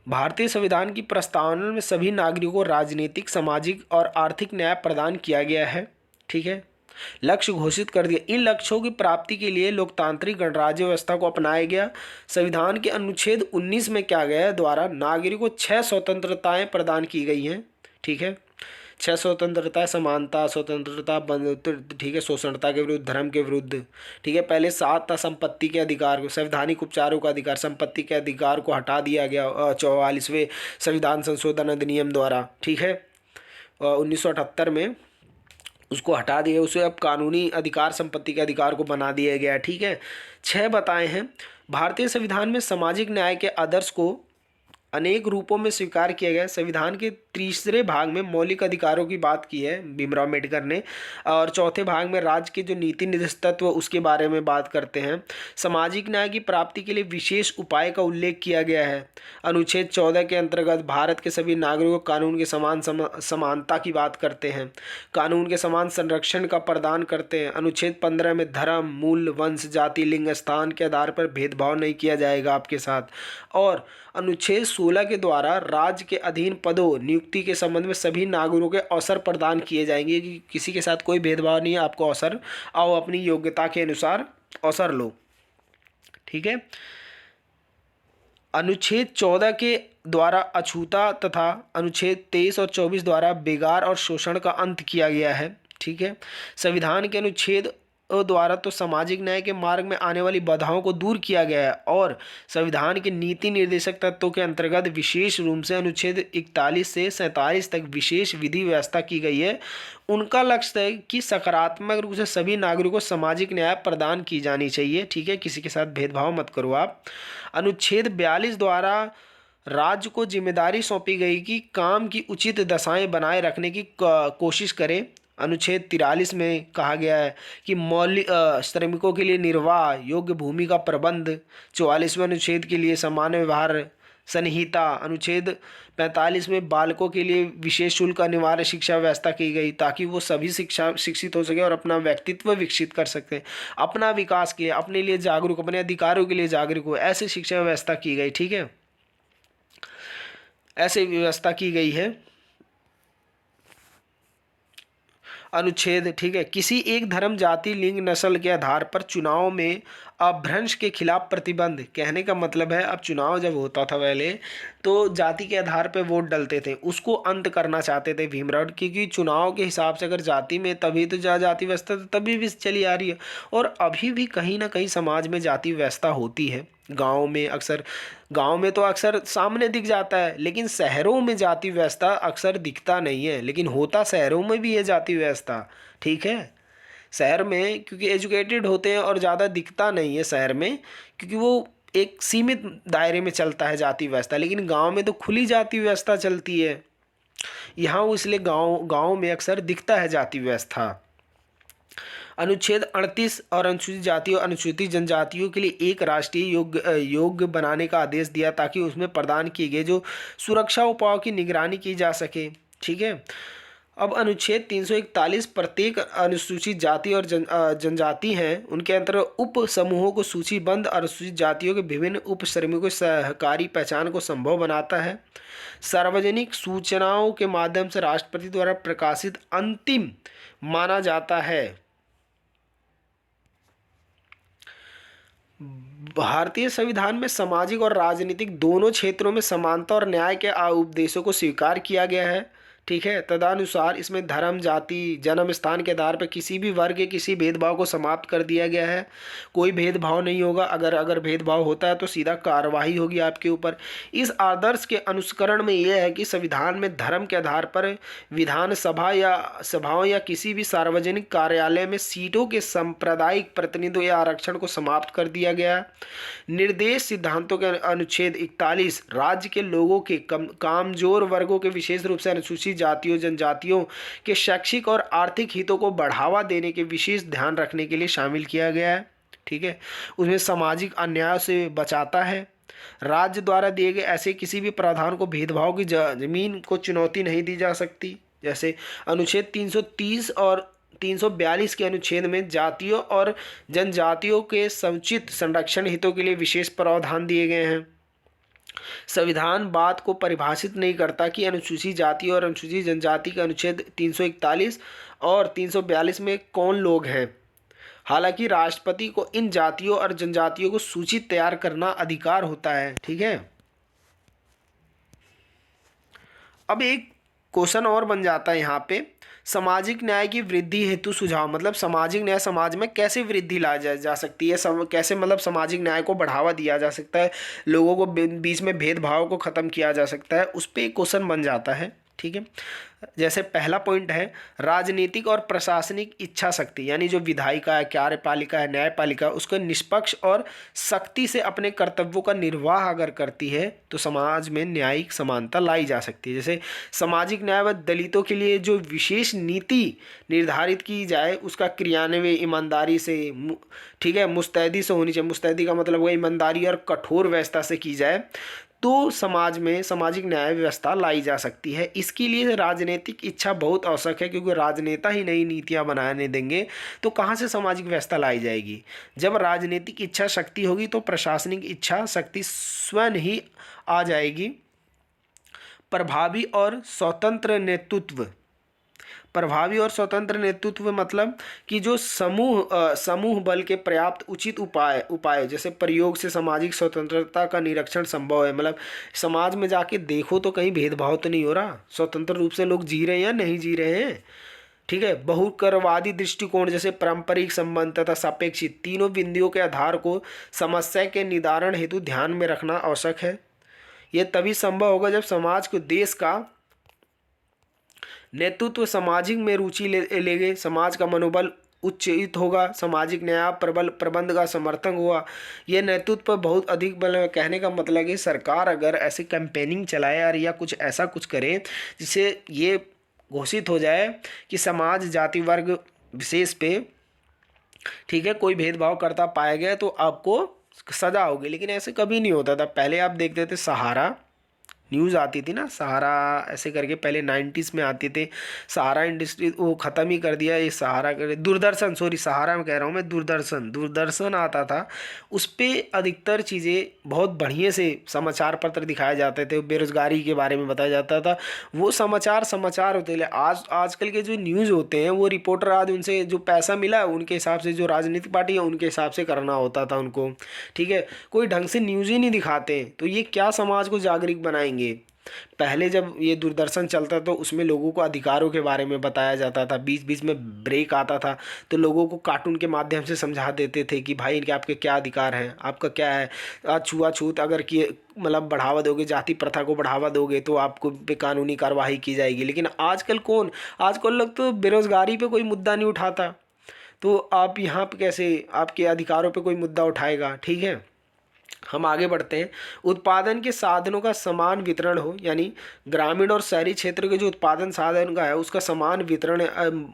भारतीय संविधान की प्रस्तावना में सभी नागरिकों को राजनीतिक, सामाजिक और आर्थिक न्याय प्रदान किया गया है। ठीक है, लक्ष्य घोषित कर दिया। इन लक्ष्यों की प्राप्ति के लिए लोकतांत्रिक गणराज्य व्यवस्था को अपनाया गया। संविधान के अनुच्छेद 19 में क्या गया द्वारा नागरिकों को 6 स्वतंत्रताएं प्रदान की गई हैं। ठीक है, 6 स्वतंत्रता, समानता, स्वतंत्रता, बंधुत्व, ठीक है, शोषणता के विरुद्ध, धर्म के विरुद्ध। ठीक है, पहले 7 था संपत्ति के अधिकार को, संवैधानिक उपचारों का अधिकार, संपत्ति के अधिकार को हटा दिया गया 44वें संविधान संशोधन अधिनियम द्वारा। ठीक है, 1978 में उसको हटा दिया, उसे अब कानूनी अधिकार, संपत्ति के अधिकार को बना दिया गया। ठीक है, 6 बताए हैं। भारतीय संविधान में सामाजिक न्याय के आदर्श को अनेक रूपों में स्वीकार किया गया। संविधान के तीसरे भाग में मौलिक अधिकारों की बात की है भीमराव अम्बेडकर ने, और चौथे भाग में राज्य के जो नीति निर्देश तत्व उसके बारे में बात करते हैं। सामाजिक न्याय की प्राप्ति के लिए विशेष उपाय का उल्लेख किया गया है। अनुच्छेद 14 के अंतर्गत भारत के सभी नागरिकों को कानून के समान समानता की बात करते हैं, कानून के समान संरक्षण का प्रदान करते हैं। अनुच्छेद 15 में धर्म, मूल, वंश, जाति, लिंग, स्थान के आधार पर भेदभाव नहीं किया जाएगा आपके साथ। और अनुच्छेद 16 के द्वारा राज्य के अधीन पदों, नियुक्ति के संबंध में सभी नागरिकों के अवसर प्रदान किए जाएंगे कि किसी के साथ कोई भेदभाव नहीं है, आपको अवसर, आओ अपनी योग्यता के अनुसार अवसर लो। ठीक है, अनुच्छेद 14 के द्वारा अछूता तथा अनुच्छेद 23 और 24 द्वारा बेगार और शोषण का अंत किया गया है। ठीक है, संविधान के अनुच्छेद द्वारा तो सामाजिक न्याय के मार्ग में आने वाली बाधाओं को दूर किया गया है, और संविधान के नीति निर्देशक तत्वों के अंतर्गत विशेष रूप से अनुच्छेद 41 से 47 तक विशेष विधि व्यवस्था की गई है। उनका लक्ष्य है कि सकारात्मक रूप से सभी नागरिकों को सामाजिक न्याय प्रदान की जानी चाहिए। ठीक है, किसी के साथ भेदभाव मत करो आप। अनुच्छेद 42 द्वारा राज्य को जिम्मेदारी सौंपी गई कि काम की उचित दशाएं बनाए रखने की कोशिश करें। अनुच्छेद 43 में कहा गया है कि मौलिक श्रमिकों के लिए निर्वाह योग्य भूमि का प्रबंध। 44वें अनुच्छेद के लिए सामान्य व्यवहार संहिता अनुच्छेद 45 में बालकों के लिए विशेष शुल्क अनिवार्य शिक्षा व्यवस्था की गई ताकि वो सभी शिक्षित हो सके और अपना व्यक्तित्व विकसित कर सकते, अपना विकास किए, अपने लिए जागरूक, अपने अधिकारों के लिए जागरूक हो, ऐसी शिक्षा व्यवस्था की गई। ठीक है, ऐसे व्यवस्था की गई है। अनुच्छेद, ठीक है, किसी एक धर्म, जाति, लिंग, नस्ल के आधार पर चुनाव में अपभ्रंश के खिलाफ प्रतिबंध। कहने का मतलब है अब चुनाव जब होता था पहले तो जाति के आधार पर वोट डलते थे, उसको अंत करना चाहते थे भीमराव, क्योंकि चुनाव के हिसाब से अगर जाति में तभी तो जाति व्यवस्था तो तभी भी चली आ रही है और अभी भी कहीं ना कहीं समाज में जाति व्यवस्था होती है। गांव में तो अक्सर सामने दिख जाता है, लेकिन शहरों में जाति व्यवस्था अक्सर दिखता नहीं है, लेकिन होता शहरों में भी है जाति व्यवस्था। ठीक है, शहर में क्योंकि एजुकेटेड होते हैं और ज़्यादा दिखता नहीं है शहर में, क्योंकि वो एक सीमित दायरे में चलता है जाति व्यवस्था, लेकिन गांव में तो खुली जाति व्यवस्था चलती है। यहाँ इसलिए गांव में अक्सर दिखता है जाति व्यवस्था। अनुच्छेद 38 और अनुसूचित जाति और अनुसूचित जनजातियों के लिए एक राष्ट्रीय योग बनाने का आदेश दिया ताकि उसमें प्रदान किए गए जो सुरक्षा उपायों की निगरानी की जा सके। ठीक है, अब अनुच्छेद 341 प्रत्येक अनुसूचित जाति और जनजाति हैं उनके अंतर्गत उप समूहों को सूचीबद्ध अनुसूचित जातियों के विभिन्न उप श्रेणियों की सहकारी पहचान को संभव बनाता है। सार्वजनिक सूचनाओं के माध्यम से राष्ट्रपति द्वारा प्रकाशित अंतिम माना जाता है। भारतीय संविधान में सामाजिक और राजनीतिक दोनों क्षेत्रों में समानता और न्याय के उपदेशों को स्वीकार किया गया है। ठीक है, तदनुसार इसमें धर्म, जाति, जन्म स्थान के आधार पर किसी भी वर्ग के किसी भेदभाव को समाप्त कर दिया गया है। कोई भेदभाव नहीं होगा, अगर भेदभाव होता है तो सीधा कार्रवाई होगी आपके ऊपर। इस आदर्श के अनुसरण में यह है कि संविधान में धर्म के आधार पर विधानसभा या सभाओं या किसी भी सार्वजनिक कार्यालय में सीटों के सांप्रदायिक प्रतिनिधित्व या आरक्षण को समाप्त कर दिया गया। निर्देश सिद्धांतों के अनुच्छेद 41 राज्य के लोगों के कामजोर वर्गों के विशेष रूप से अनुसूचित जातियों जनजातियों के शैक्षिक और आर्थिक हितों को बढ़ावा देने के विशेष ध्यान रखने के लिए शामिल किया गया है। ठीक है, उसमें सामाजिक अन्याय से बचाता है। राज्य द्वारा दिए गए ऐसे किसी भी प्रावधान को भेदभाव की जमीन को चुनौती नहीं दी जा सकती। जैसे अनुच्छेद 330 और 342 के अनुच्छेद में जातियों और जनजातियों के समुचित संरक्षण हितों के लिए विशेष प्रावधान दिए गए हैं। संविधान बात को परिभाषित नहीं करता कि अनुसूचित जाति और अनुसूचित जनजाति के अनुच्छेद 341 और 342 में कौन लोग हैं। हालांकि राष्ट्रपति को इन जातियों और जनजातियों को सूची तैयार करना अधिकार होता है। ठीक है, अब एक क्वेश्चन और बन जाता है यहाँ पे, सामाजिक न्याय की वृद्धि हेतु सुझाव। मतलब सामाजिक न्याय समाज में कैसे वृद्धि ला जा सकती है, कैसे मतलब सामाजिक न्याय को बढ़ावा दिया जा सकता है, लोगों को बीच में भेदभाव को ख़त्म किया जा सकता है, उस पर एक क्वेश्चन बन जाता है। ठीक है, जैसे पहला पॉइंट है राजनीतिक और प्रशासनिक इच्छा शक्ति, यानी जो विधायिका है, कार्यपालिका है, न्यायपालिका, उसको निष्पक्ष और सख्ती से अपने कर्तव्यों का निर्वाह अगर करती है तो समाज में न्यायिक समानता लाई जा सकती है। जैसे सामाजिक न्याय व दलितों के लिए जो विशेष नीति निर्धारित की जाए उसका क्रियान्वयन ईमानदारी से, ठीक है, मुस्तैदी से होनी चाहिए। मुस्तैदी का मतलब वो ईमानदारी और कठोर व्यवस्था से की जाए तो समाज में सामाजिक न्याय व्यवस्था लाई जा सकती है। इसके लिए राजनीतिक इच्छा बहुत आवश्यक है, क्योंकि राजनेता ही नई नीतियां बनाने देंगे तो कहां से सामाजिक व्यवस्था लाई जाएगी। जब राजनीतिक इच्छा शक्ति होगी तो प्रशासनिक इच्छा शक्ति स्वयं ही आ जाएगी। प्रभावी और स्वतंत्र नेतृत्व मतलब कि जो समूह बल के पर्याप्त उचित उपाय जैसे प्रयोग से सामाजिक स्वतंत्रता का निरीक्षण संभव है। मतलब समाज में जाके देखो तो कहीं भेदभाव तो नहीं हो रहा, स्वतंत्र रूप से लोग जी रहे हैं या नहीं जी रहे हैं। ठीक है, बहुकरवादी दृष्टिकोण जैसे पारंपरिक संबंध तथा सापेक्षिक तीनों बिंदुओं के आधार को समस्या के निदान हेतु ध्यान में रखना आवश्यक है। यह तभी संभव होगा जब समाज को देश का नेतृत्व सामाजिक में रुचि लेंगे, समाज का मनोबल उच्चित होगा, सामाजिक न्याय प्रबंध का समर्थन हुआ। यह नेतृत्व पर बहुत अधिक बल है। कहने का मतलब है सरकार अगर ऐसे कैंपेनिंग चलाए यार या कुछ ऐसा कुछ करे जिससे ये घोषित हो जाए कि समाज जाति वर्ग विशेष पे, ठीक है, कोई भेदभाव करता पाया गया तो आपको सजा होगी। लेकिन ऐसे कभी नहीं होता था। पहले आप देखते थे सहारा न्यूज़ आती थी ना, सहारा ऐसे करके पहले 90s में आती थी। सहारा इंडस्ट्री वो ख़त्म ही कर दिया, ये सहारा कर, दूरदर्शन, सॉरी सहारा में कह रहा हूँ मैं, दूरदर्शन, दूरदर्शन आता था। उस पे अधिकतर चीज़ें बहुत बढ़िया से समाचार पत्र दिखाए जाते थे, बेरोजगारी के बारे में बताया जाता था। वो समाचार समाचार होते थे। आज आजकल के जो न्यूज़ होते हैं वो रिपोर्टर आज उनसे जो पैसा मिला है उनके हिसाब से, जो राजनीतिक पार्टी है उनके हिसाब से करना होता था उनको, ठीक है। कोई ढंग से न्यूज़ ही नहीं दिखाते, तो ये क्या समाज को जागरूक बनाएंगे। पहले जब ये दूरदर्शन चलता तो उसमें लोगों को अधिकारों के बारे में बताया जाता था, बीच बीच में ब्रेक आता था तो लोगों को कार्टून के माध्यम से समझा देते थे कि भाई इनके आपके क्या अधिकार हैं, आपका क्या है। छुआछूत अगर किए, मतलब बढ़ावा दोगे, जाति प्रथा को बढ़ावा दोगे तो आपको पे कानूनी कार्रवाई की जाएगी। लेकिन आजकल कौन, आजकल लोग तो बेरोजगारी पे कोई मुद्दा नहीं उठाता, तो आप यहाँ पे कैसे आपके अधिकारों पे कोई मुद्दा उठाएगा, ठीक है। हम आगे बढ़ते हैं। उत्पादन के साधनों का समान वितरण हो, यानी ग्रामीण और शहरी क्षेत्र के जो उत्पादन साधन का है उसका समान वितरण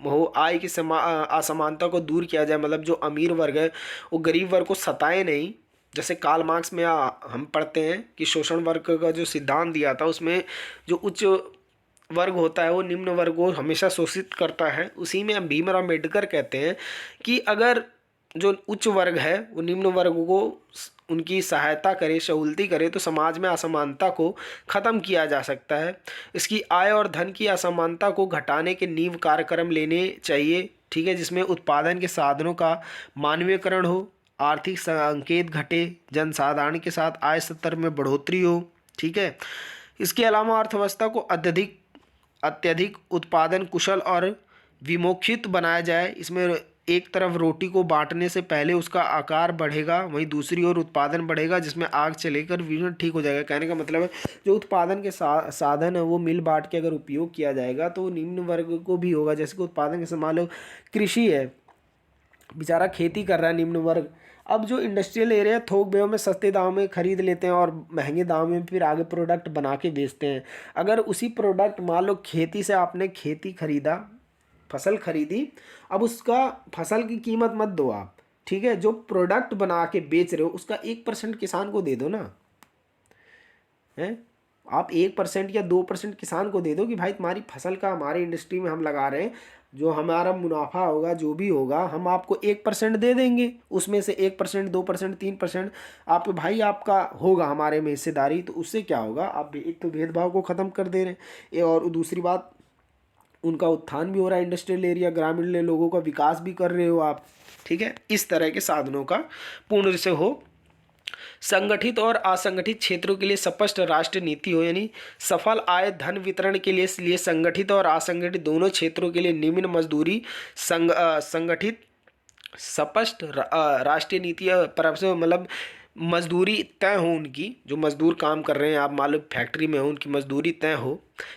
हो, आय की असमानता को दूर किया जाए, मतलब जो अमीर वर्ग है वो गरीब वर्ग को सताए नहीं। जैसे कार्ल मार्क्स में हम पढ़ते हैं कि शोषण वर्ग का जो सिद्धांत दिया था उसमें जो उच्च वर्ग होता है वो निम्न वर्ग को हमेशा शोषित करता है। उसी में भीमराव अम्बेडकर कहते हैं कि अगर जो उच्च वर्ग है वो निम्न वर्ग को उनकी सहायता करे, सहूलती करे तो समाज में असमानता को ख़त्म किया जा सकता है। इसकी आय और धन की असमानता को घटाने के नींव कार्यक्रम लेने चाहिए, ठीक है, जिसमें उत्पादन के साधनों का मानवीयकरण हो, आर्थिक संकेत घटे, जनसाधारण के साथ आय स्तर में बढ़ोतरी हो, ठीक है। इसके अलावा अर्थव्यवस्था को अत्यधिक उत्पादन कुशल और विमोक्षित बनाया जाए। इसमें एक तरफ रोटी को बांटने से पहले उसका आकार बढ़ेगा, वहीं दूसरी ओर उत्पादन बढ़ेगा जिसमें आग चलेकर विघटन ठीक हो जाएगा। कहने का मतलब है जो उत्पादन के साधन है वो मिल बांट के अगर उपयोग किया जाएगा तो निम्न वर्ग को भी होगा। जैसे कि उत्पादन के मान लो कृषि है, बेचारा खेती कर रहा है निम्न वर्ग, अब जो इंडस्ट्रियल एरिया थोक बेव में सस्ते दाम में खरीद लेते हैं और महंगे दाम में फिर आगे प्रोडक्ट बना के बेचते हैं। अगर उसी प्रोडक्ट मान लो खेती से आपने खेती खरीदा, फसल खरीदी, अब उसका फसल की कीमत मत दो आप, ठीक है, जो प्रोडक्ट बना के बेच रहे हो उसका 1% किसान को दे दो ना, है। आप 1% या 2% किसान को दे दो कि भाई तुम्हारी फसल का हमारी इंडस्ट्री में हम लगा रहे हैं, जो हमारा मुनाफा होगा जो भी होगा हम आपको 1% दे देंगे, उसमें से 1%, 2%, 3% आप भाई आपका होगा हमारे में हिस्सेदारी। तो उससे क्या होगा, आप एक तो भेदभाव को ख़त्म कर दे रहे हैं और दूसरी बात उनका उत्थान भी हो रहा है, इंडस्ट्रियल एरिया ग्रामीण लोगों का विकास भी कर रहे हो आप, ठीक है। इस तरह के साधनों का पूर्ण से हो। संगठित और असंगठित क्षेत्रों के लिए स्पष्ट राष्ट्रीय नीति हो, यानी सफल आय धन वितरण के लिए संगठित और असंगठित दोनों क्षेत्रों के लिए निम्न मजदूरी संगठित स्पष्ट राष्ट्रीय नीति पर से, मतलब मजदूरी तय हो उनकी, जो मजदूर काम कर रहे हैं, आप मान लो फैक्ट्री में हो, उनकी मजदूरी तय हो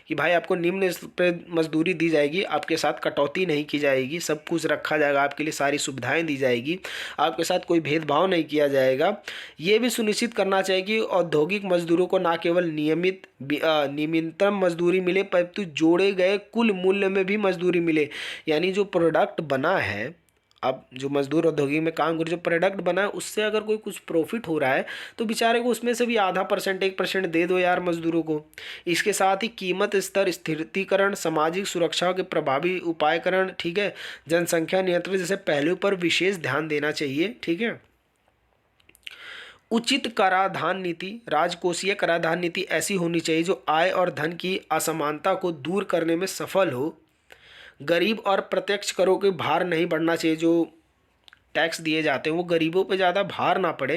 कि भाई आपको निम्न पे मजदूरी दी जाएगी, आपके साथ कटौती नहीं की जाएगी, सब कुछ रखा जाएगा, आपके लिए सारी सुविधाएं दी जाएगी, आपके साथ कोई भेदभाव नहीं किया जाएगा। ये भी सुनिश्चित करना चाहिए कि औद्योगिक मजदूरों को न केवल नियमितम मजदूरी मिले परंतु जोड़े गए कुल मूल्य में भी मजदूरी मिले। यानी जो प्रोडक्ट बना है, अब जो मजदूर औद्योगिक में काम कर जो प्रोडक्ट बना है उससे अगर कोई कुछ प्रॉफिट हो रहा है तो बेचारे को उसमें से भी आधा परसेंट 1% दे दो यार मजदूरों को। इसके साथ ही कीमत स्तर स्थिरीकरण, सामाजिक सुरक्षा के प्रभावी उपायकरण, ठीक है, जनसंख्या नियंत्रण जैसे पहलुओं पर विशेष ध्यान देना चाहिए, ठीक है। उचित कराधान नीति, राजकोषीय कराधान नीति ऐसी होनी चाहिए जो आय और धन की असमानता को दूर करने में सफल हो। गरीब और प्रत्यक्ष करों के भार नहीं बढ़ना चाहिए, जो टैक्स दिए जाते हैं वो गरीबों पे ज़्यादा भार ना पड़े।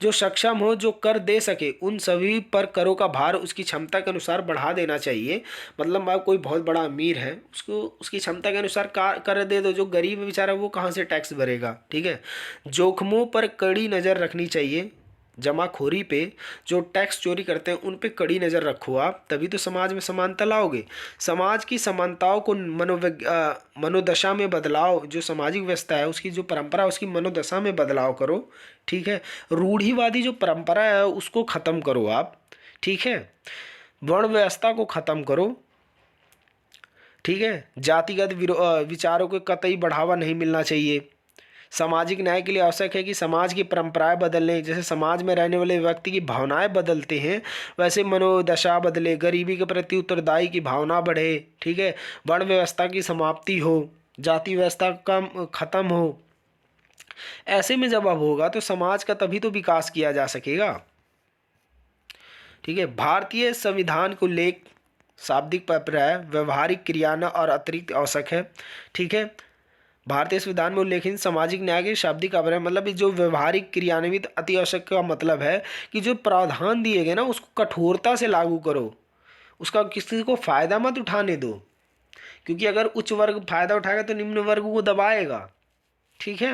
जो सक्षम हो, जो कर दे सके, उन सभी पर करों का भार उसकी क्षमता के अनुसार बढ़ा देना चाहिए। मतलब आप कोई बहुत बड़ा अमीर है उसको उसकी क्षमता के अनुसार कर दे दो, जो गरीब है बेचारा वो कहाँ से टैक्स भरेगा, ठीक है। जोखमों पर कड़ी नज़र रखनी चाहिए, जमाखोरी पे, जो टैक्स चोरी करते हैं उन पे कड़ी नज़र रखो आप, तभी तो समाज में समानता लाओगे। समाज की समानताओं को मनोदशा में बदलाव, जो सामाजिक व्यवस्था है उसकी जो परंपरा है उसकी मनोदशा में बदलाव करो, ठीक है। रूढ़िवादी जो परंपरा है उसको ख़त्म करो आप, ठीक है। वर्ण व्यवस्था को ख़त्म करो, ठीक है। जातिगत विचारों को कतई बढ़ावा नहीं मिलना चाहिए। सामाजिक न्याय के लिए आवश्यक है कि समाज की परंपराएं बदलने, जैसे समाज में रहने वाले व्यक्ति की भावनाएं बदलते हैं वैसे मनोदशा बदले, गरीबी के प्रति उत्तरदायी की भावना बढ़े, ठीक है, वर्ण व्यवस्था की समाप्ति हो, जाति व्यवस्था का खत्म हो। ऐसे में जब अब होगा तो समाज का तभी तो विकास किया जा सकेगा। ठीक है, भारतीय संविधान को लेख शाब्दिक अभिप्राय व्यवहारिक क्रियान्वयन और अतिरिक्त आवश्यक है। ठीक है, भारतीय संविधान में उल्लेखित सामाजिक न्याय के शाब्दिक अभिप्राय मतलब जो व्यवहारिक क्रियान्वित अति आवश्यक का मतलब है कि जो प्रावधान दिए गए ना उसको कठोरता से लागू करो, उसका किसी को फायदा मत उठाने दो, क्योंकि अगर उच्च वर्ग फायदा उठाएगा तो निम्न वर्ग को दबाएगा। ठीक है,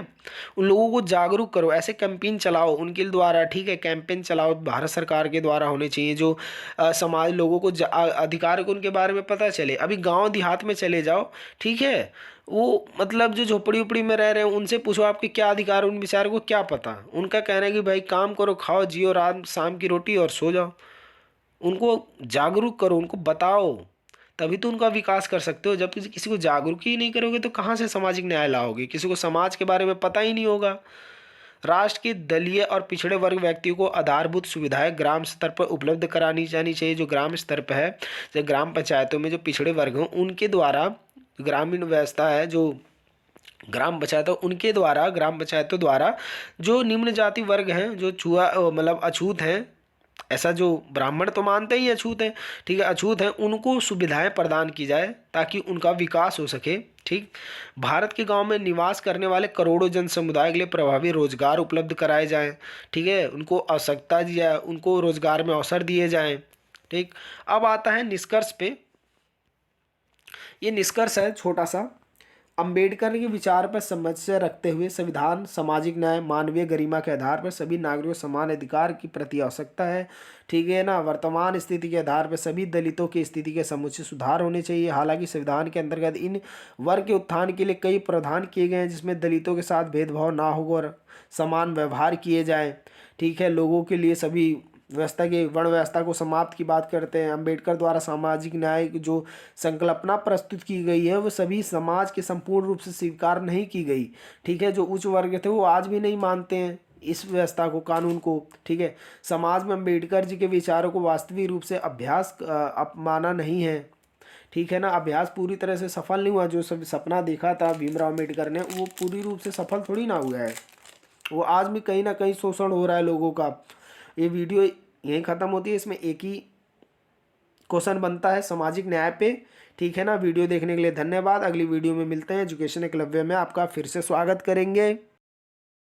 उन लोगों को जागरूक करो, ऐसे कैंपेन चलाओ उनके द्वारा। ठीक है, कैंपेन चलाओ भारत सरकार के द्वारा होने चाहिए, जो समाज लोगों को अधिकार को उनके बारे में पता चले। अभी गांव देहात में चले जाओ, ठीक है, वो मतलब जो झोपड़ी उपड़ी में रह रहे हैं उनसे पूछो आपके क्या अधिकार, उन बेचारों को क्या पता। उनका कहना है कि भाई काम करो, खाओ, जियो, रात शाम की रोटी और सो जाओ। उनको जागरूक करो, उनको बताओ, तभी तो उनका विकास कर सकते हो। जब किसी को जागरूक ही नहीं करोगे तो कहाँ से सामाजिक न्याय लाओगे? किसी को समाज के बारे में पता ही नहीं होगा। राष्ट्र के दलीय और पिछड़े वर्ग व्यक्तियों को आधारभूत सुविधाएं ग्राम स्तर पर उपलब्ध करानी जानी चाहिए। जो ग्राम स्तर पर है, जैसे ग्राम पंचायतों में जो पिछड़े वर्ग हों उनके द्वारा, ग्रामीण व्यवस्था है जो ग्राम पंचायतों, उनके द्वारा, ग्राम पंचायतों द्वारा जो निम्न जाति वर्ग हैं, जो छुआ मतलब अछूत हैं, ऐसा जो ब्राह्मण तो मानते ही अछूत हैं, ठीक है, अछूत हैं, उनको सुविधाएं प्रदान की जाए ताकि उनका विकास हो सके। ठीक, भारत के गांव में निवास करने वाले करोड़ों जन समुदाय के लिए प्रभावी रोजगार उपलब्ध कराए जाएं। ठीक है, उनको आवश्यकता दी जाए, उनको रोजगार में अवसर दिए जाएं। ठीक, अब आता है निष्कर्ष पे। ये निष्कर्ष है छोटा सा। अंबेडकर के विचार पर समस्या रखते हुए संविधान सामाजिक न्याय मानवीय गरिमा के आधार पर सभी नागरिकों को समान अधिकार की प्रति आवश्यकता है। ठीक है ना, वर्तमान स्थिति के आधार पर सभी दलितों की स्थिति के समुचित सुधार होने चाहिए। हालांकि संविधान के अंतर्गत इन वर्ग के उत्थान के लिए कई प्रावधान किए गए हैं जिसमें दलितों के साथ भेदभाव ना हो और समान व्यवहार किए जाए। ठीक है, लोगों के लिए सभी व्यवस्था की वर्ण व्यवस्था को समाप्त की बात करते हैं। अंबेडकर द्वारा सामाजिक न्याय की जो संकल्पना प्रस्तुत की गई है वो सभी समाज के संपूर्ण रूप से स्वीकार नहीं की गई। ठीक है, जो उच्च वर्ग थे वो आज भी नहीं मानते हैं इस व्यवस्था को, कानून को। ठीक है, समाज में अंबेडकर जी के विचारों को वास्तविक रूप से अभ्यास अपमाना नहीं है। ठीक है ना, अभ्यास पूरी तरह से सफल नहीं हुआ। जो सब सपना देखा था भीमराव अम्बेडकर ने वो पूरी रूप से सफल थोड़ी ना हुआ है। वो आज भी कहीं ना कहीं शोषण हो रहा है लोगों का। ये वीडियो यहीं ख़त्म होती है, इसमें एक ही क्वेश्चन बनता है सामाजिक न्याय पे। ठीक है ना, वीडियो देखने के लिए धन्यवाद। अगली वीडियो में मिलते हैं। एजुकेशन एकलव्य में आपका फिर से स्वागत करेंगे।